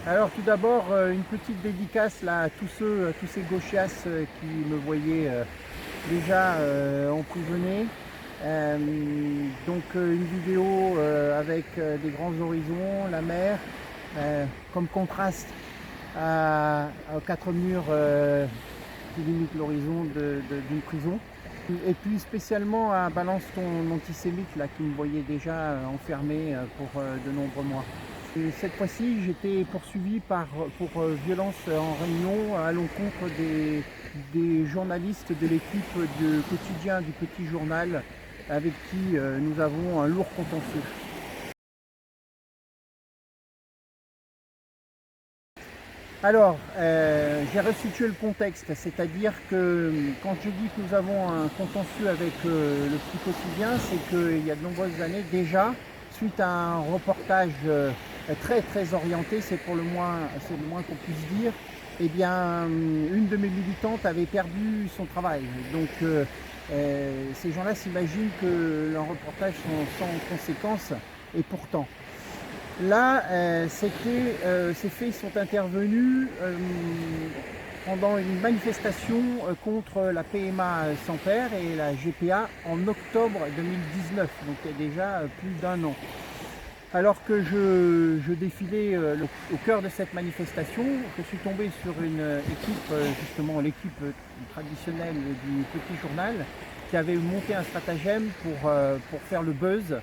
Alors tout d'abord, une petite dédicace là, à tous ces gauchias qui me voyaient déjà emprisonné. Une vidéo avec des grands horizons, la mer, comme contraste aux quatre murs qui limitent l'horizon d'une prison. Et puis spécialement à Balance ton antisémite là, qui me voyait déjà enfermé pour de nombreux mois. Et cette fois-ci, j'étais poursuivi pour violence en réunion à l'encontre des journalistes de l'équipe du quotidien du Petit Journal avec qui nous avons un lourd contentieux. Alors, j'ai restitué le contexte, c'est-à-dire que quand je dis que nous avons un contentieux avec le Petit Quotidien, c'est qu'il y a de nombreuses années déjà, suite à un reportage très orienté, c'est le moins qu'on puisse dire, eh bien, une de mes militantes avait perdu son travail. Donc, ces gens-là s'imaginent que leurs reportages sont sans conséquence, et pourtant. Là, ces faits sont intervenus pendant une manifestation contre la PMA sans père et la GPA en octobre 2019, donc il y a déjà plus d'un an. Alors que je défilais au cœur de cette manifestation, je suis tombé sur une équipe, justement l'équipe traditionnelle du Petit Journal, qui avait monté un stratagème pour faire le buzz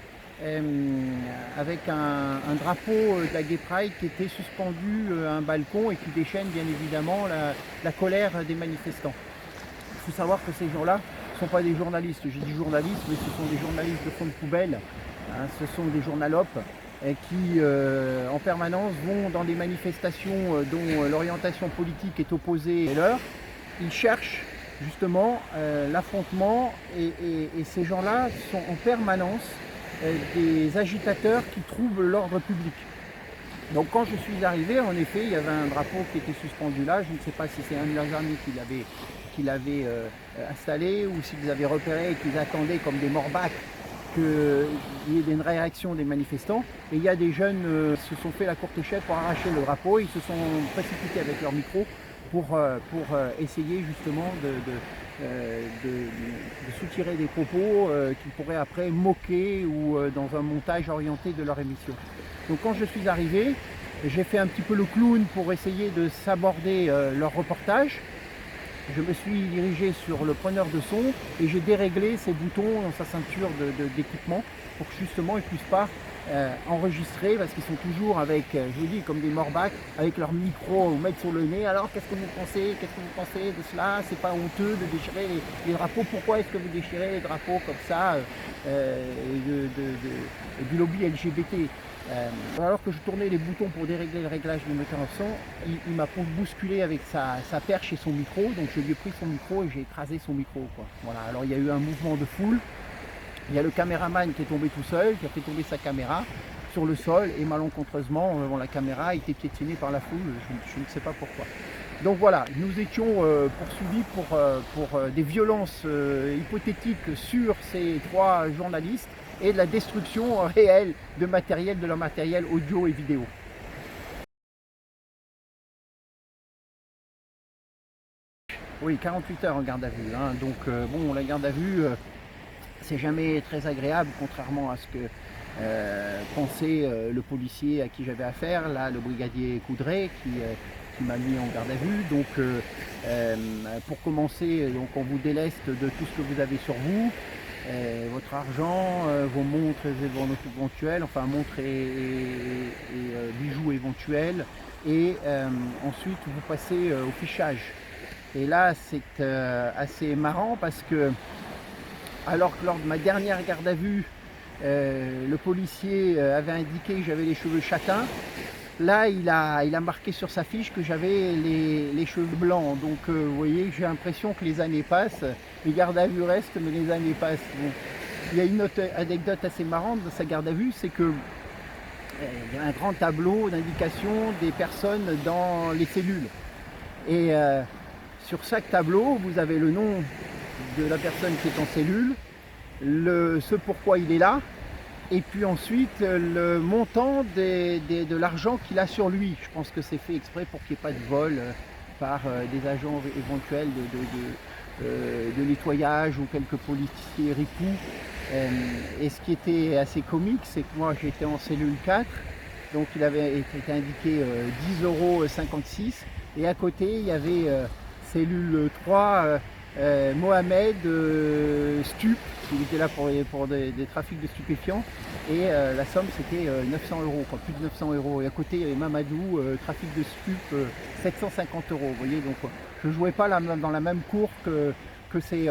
avec un drapeau de la Gay Pride qui était suspendu à un balcon et qui déchaîne bien évidemment la colère des manifestants. Il faut savoir que ces gens-là ne sont pas des journalistes. J'ai dit journalistes, mais ce sont des journalistes de fond de poubelle. Hein, ce sont des journalopes qui en permanence vont dans des manifestations dont l'orientation politique est opposée à leur. Ils cherchent justement l'affrontement et ces gens-là sont en permanence des agitateurs qui troublent l'ordre public. Donc quand je suis arrivé, en effet, il y avait un drapeau qui était suspendu là. Je ne sais pas si c'est un de leurs amis qui l'avait installé ou s'ils avaient repéré et qu'ils attendaient comme des morbacs qu'il y ait une réaction des manifestants. Et il y a des jeunes qui se sont fait la courte échelle pour arracher le drapeau. Ils se sont précipités avec leur micro pour essayer justement de soutirer des propos qu'ils pourraient après moquer ou dans un montage orienté de leur émission. Donc quand je suis arrivé, j'ai fait un petit peu le clown pour essayer de s'aborder leur reportage. Je me suis dirigé sur le preneur de son et j'ai déréglé ses boutons dans sa ceinture d'équipement pour que justement ils ne puissent pas enregistrer parce qu'ils sont toujours avec, je vous dis, comme des morbacs, avec leur micro ou mettre sur le nez. Alors qu'est-ce que vous pensez de cela? C'est pas honteux de déchirer les drapeaux? Pourquoi est-ce que vous déchirez les drapeaux comme ça du lobby LGBT? Alors que je tournais les boutons pour dérégler le réglage du moteur en son, il m'a bousculé avec sa perche et son micro, donc je lui ai pris son micro et j'ai écrasé son micro, quoi. Voilà. Alors il y a eu un mouvement de foule, il y a le caméraman qui est tombé tout seul, qui a fait tomber sa caméra sur le sol et malencontreusement la caméra a été piétinée par la foule, je ne sais pas pourquoi. Donc voilà, nous étions poursuivis pour des violences hypothétiques sur ces trois journalistes et de la destruction réelle de leur matériel audio et vidéo. Oui, 48 heures en garde à vue. Hein. Donc bon, la garde à vue, c'est jamais très agréable, contrairement à ce que pensait le policier à qui j'avais affaire, là, le brigadier Coudray, qui m'a mis en garde à vue. Donc pour commencer, donc, on vous déleste de tout ce que vous avez sur vous. Votre argent, vos montres éventuelles, enfin montres et bijoux éventuels, et ensuite vous passez au fichage. Et là c'est assez marrant parce que alors que lors de ma dernière garde à vue, le policier avait indiqué que j'avais les cheveux châtains, là il a marqué sur sa fiche que j'avais les cheveux blancs. Donc vous voyez, j'ai l'impression que les années passent, les gardes à vue restent mais les années passent. Bon. Il y a une autre anecdote assez marrante de sa garde à vue, c'est que il y a un grand tableau d'indication des personnes dans les cellules. Et sur chaque tableau, vous avez le nom de la personne qui est en cellule, ce pourquoi il est là, et puis ensuite le montant de l'argent qu'il a sur lui. Je pense que c'est fait exprès pour qu'il n'y ait pas de vol par des agents éventuels de nettoyage ou quelques policiers ripoux. Et ce qui était assez comique, c'est que moi j'étais en cellule 4, donc il avait été indiqué 10,56 € et à côté il y avait cellule 3 Mohamed Stup, il était là pour des trafics de stupéfiants et la somme c'était 900 €, plus de 900 €. Et à côté il y avait Mamadou, trafic de stup, 750 €. Vous voyez, donc je ne jouais pas dans la même cour que ces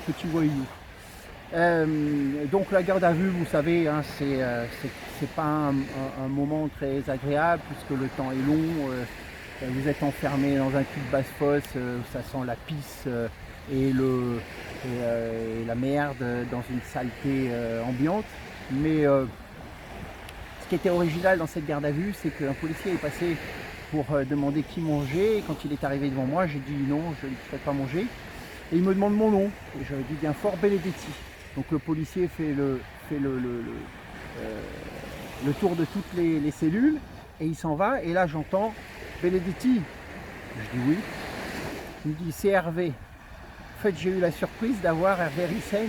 petits voyous. Donc la garde à vue, vous savez, hein, c'est pas un moment très agréable puisque le temps est long. Vous êtes enfermé dans un cul de basse-fosse, ça sent la pisse et la merde dans une saleté ambiante. Mais ce qui était original dans cette garde à vue, c'est qu'un policier est passé pour demander qui mangeait. Et quand il est arrivé devant moi, j'ai dit non, je ne ferai pas manger. Et il me demande mon nom. Et je lui dis bien fort Benedetti. Donc le policier fait le tour de toutes les cellules et il s'en va. Et là j'entends Benedetti. Je dis oui. Il me dit c'est Hervé. En fait j'ai eu la surprise d'avoir Hervé Rissen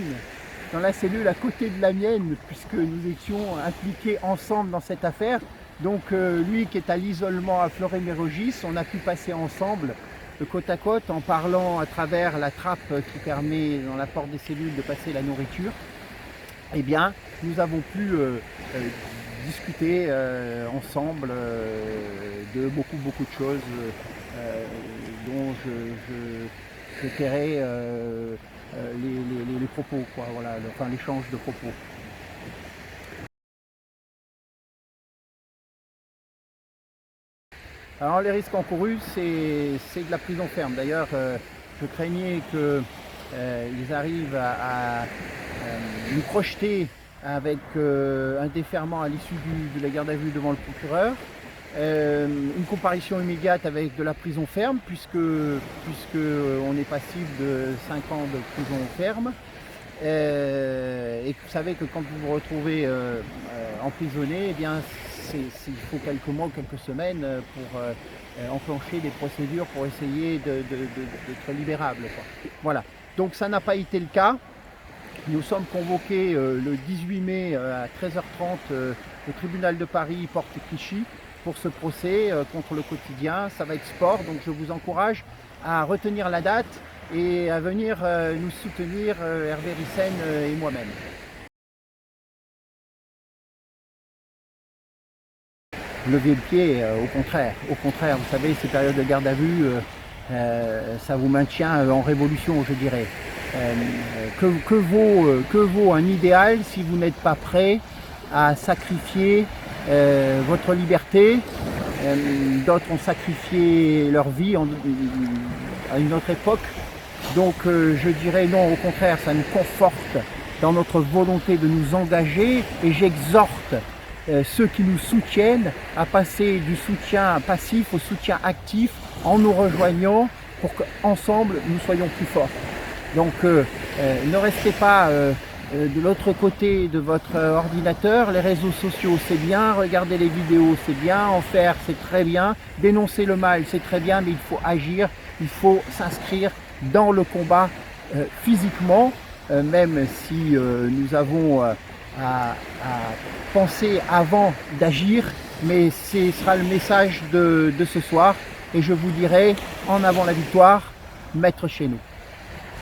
dans la cellule à côté de la mienne puisque nous étions impliqués ensemble dans cette affaire. Donc lui qui est à l'isolement à Fleury-Mérogis, on a pu passer ensemble côte à côte en parlant à travers la trappe qui permet dans la porte des cellules de passer la nourriture. Eh bien, nous avons pu discuter ensemble de beaucoup de choses dont je tairai les propos, quoi, voilà, enfin l'échange de propos. Alors les risques encourus, c'est de la prison ferme. D'ailleurs, je craignais qu'ils arrivent à nous projeter avec un déferment à l'issue de la garde à vue devant le procureur, une comparution immédiate avec de la prison ferme, puisque on est passible de 5 ans de prison ferme. Et vous savez que quand vous vous retrouvez emprisonné, eh bien, il faut quelques mois, quelques semaines pour enclencher des procédures pour essayer d'être libérable, quoi. Voilà, donc ça n'a pas été le cas. Nous sommes convoqués le 18 mai à 13h30 au tribunal de Paris, porte Clichy, pour ce procès contre le quotidien. Ça va être sport, donc je vous encourage à retenir la date et à venir nous soutenir, Hervé Rissen et moi-même. Levez le pied, au contraire, vous savez, ces périodes de garde à vue, ça vous maintient en révolution, je dirais. Que vaut un idéal si vous n'êtes pas prêt à sacrifier votre liberté? D'autres ont sacrifié leur vie à une autre époque. Donc je dirais non, au contraire, ça nous conforte dans notre volonté de nous engager et j'exhorte ceux qui nous soutiennent à passer du soutien passif au soutien actif en nous rejoignant pour qu'ensemble nous soyons plus forts. Donc ne restez pas de l'autre côté de votre ordinateur. Les réseaux sociaux c'est bien, regarder les vidéos c'est bien, en faire c'est très bien, dénoncer le mal c'est très bien, mais il faut agir, il faut s'inscrire dans le combat physiquement, même si nous avons à penser avant d'agir, mais ce sera le message de ce soir et je vous dirai en avant la victoire, maître chez nous.